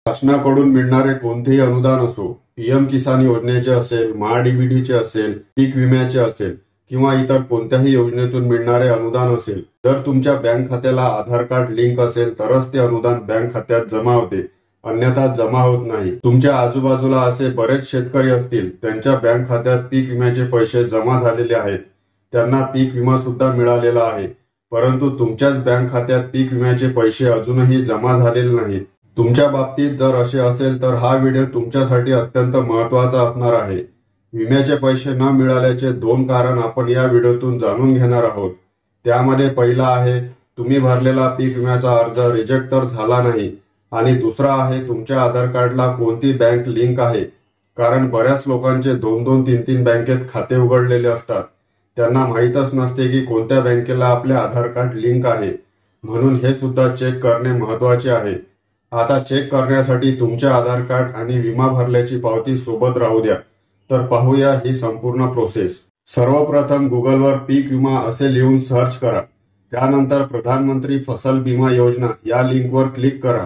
शासनाकडून मिळणारे कोणतेही अनुदान असो, पीएम किसान योजनेचे असेल, महाडीबीटीचे असेल, पीक विम्याचे असेल किंवा इतर कोणत्याही योजनेतून मिळणारे अनुदान असेल, जर तुमच्या बँक खात्याला आधार कार्ड लिंक असेल तरच ते अनुदान बँक खात्यात जमा होते, अन्यथा जमा होत नाही। तुमच्या आजूबाजूला असे बरेच शेतकरी असतील, त्यांच्या बँक खात्यात पीक विम्याचे पैसे जमा झालेले आहेत, त्यांना पीक विमा सुद्धा मिळालेला आहे, परंतु तुमच्याच बँक खात्यात पीक विम्याचे पैसे अजूनही जमा झालेले नाहीत। तुमच्या बाबतीत जर असे असेल तर हा व्हिडिओ तुमच्यासाठी अत्यंत महत्त्वाचा असणार आहे। विम्याचे पैसे न मिळाल्याचे 2 कारण आपण या व्हिडिओतून जाणून घेणार आहोत। त्यामध्ये पहिला आहे तुम्ही भरलेला पीक विम्याचा अर्ज रिजेक्ट तर झाला नाही, आणि दुसरा आहे तुमच्या आधार कार्डला कोणती बँक लिंक आहे, कारण बऱ्याच लोकांचे 2-2, 3-3 बँकेत खाते उघडलेले असतात, त्यांना माहीतच नसते की कोणत्या बँकेला आपले आधार कार्ड लिंक आहे, म्हणून हे सुद्धा चेक करणे महत्त्वाचे आहे। आता चेक करण्यासाठी तुमचे आधार कार्ड आणि विमा भरल्याची पावती सोबत राहू द्या। तर पाहूया ही संपूर्ण प्रोसेस। सर्वप्रथम गुगलवर पीक विमा असे लिहून सर्च करा, त्यानंतर प्रधानमंत्री फसल बीमा योजना या लिंकवर क्लिक करा।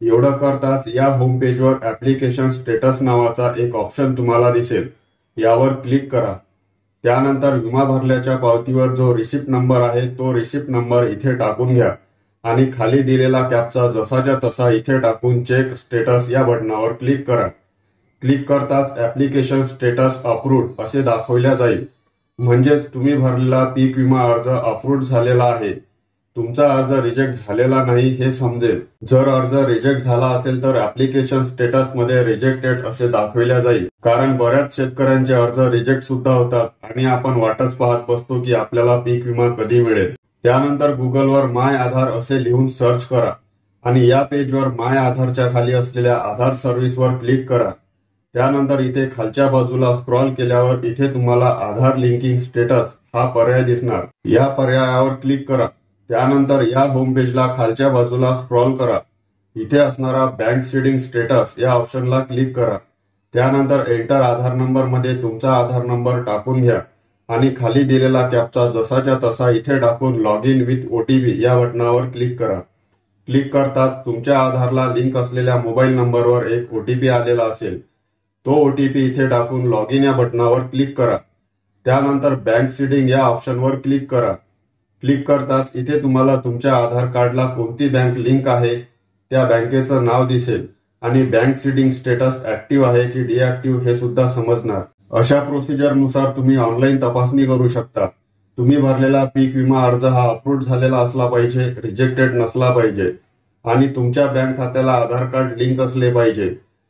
एवढं करताच या होम पेजवर ॲप्लिकेशन स्टेटस नावाचा एक ऑप्शन तुम्हाला दिसेल, यावर क्लिक करा। त्यानंतर विमा भरल्याच्या पावतीवर जो रिसिप्ट नंबर आहे तो रिसिप्ट नंबर इथे टाकून घ्या आणि खाली दिलेला कॅप्चा जसाच्या तसा इथे टाकून चेक स्टेटस या बटनावर क्लिक करा। क्लिक करताच ॲप्लिकेशन स्टेटस अप्रूव्ड असे दाखवल्या जाईल, म्हणजेच तुम्ही भरलेला पीक विमा अर्ज अप्रूव्ड झालेला आहे, तुमचा अर्ज रिजेक्ट झालेला नाही हे समजेल। जर अर्ज रिजेक्ट झाला असेल तर ॲप्लिकेशन स्टेटस मध्ये रिजेक्टेड असे दाखवल्या जाईल, कारण बऱ्याच शेतकऱ्यांचे अर्ज रिजेक्ट सुद्धा होतात आणि आपण वाटच पाहत बसतो की आपल्याला पीक विमा कधी मिळेल। त्यानंतर गुगलवर माय आधार असे लिहून सर्च करा आणि या पेजवर माय आधारच्या खाली असलेल्या आधार सर्व्हिसवर क्लिक करा। त्यानंतर इथे खालच्या बाजूला स्क्रॉल केल्यावर इथे तुम्हाला आधार लिंकिंग स्टेटस हा पर्याय दिसणार, या पर्यायावर क्लिक करा। त्यानंतर या होम पेजला खालच्या बाजूला स्क्रॉल करा, इथे असणारा बँक सीडिंग स्टेटस या ऑप्शनला क्लिक करा। त्यानंतर एंटर आधार नंबर मध्ये तुमचा आधार नंबर टाकून घ्या आणि खाली दिलेला कॅप्चा जसाच्या तसा इथे टाकून लॉग इन विथ ओटीपी या बटनावर क्लिक करा। क्लिक करताच तुमच्या आधारला लिंक असलेल्या मोबाईल नंबरवर एक ओटीपी आलेला असेल, तो ओटीपी इथे टाकून लॉग इन या बटनावर क्लिक करा। त्यानंतर बँक सीडिंग या ऑप्शनवर क्लिक करा। क्लिक करताच इथे तुम्हाला तुमच्या आधार कार्डला कोणती बँक लिंक आहे त्या बँकेचं नाव दिसेल आणि बँक सीडिंग स्टेटस ऍक्टिव्ह आहे की डिऍक्टिव्ह हे सुद्धा समजणार। अशा प्रोसिजरनुसार तुम्ही ऑनलाईन तपासणी करू शकता। तुम्ही भरलेला पीक विमा अर्ज हा अप्रूव्ड झालेला असला पाहिजे, रिजेक्टेड नसला पाहिजे आणि तुमच्या बँक खात्याला आधार कार्ड लिंक असले पाहिजे।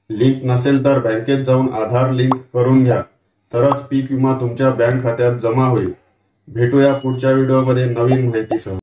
लिंक नसेल तर बँकेत जाऊन आधार लिंक करून घ्या, तरच पीक विमा तुमच्या बँक खात्यात जमा होईल। भेटूया पुढच्या व्हिडिओमध्ये नवीन माहितीसह।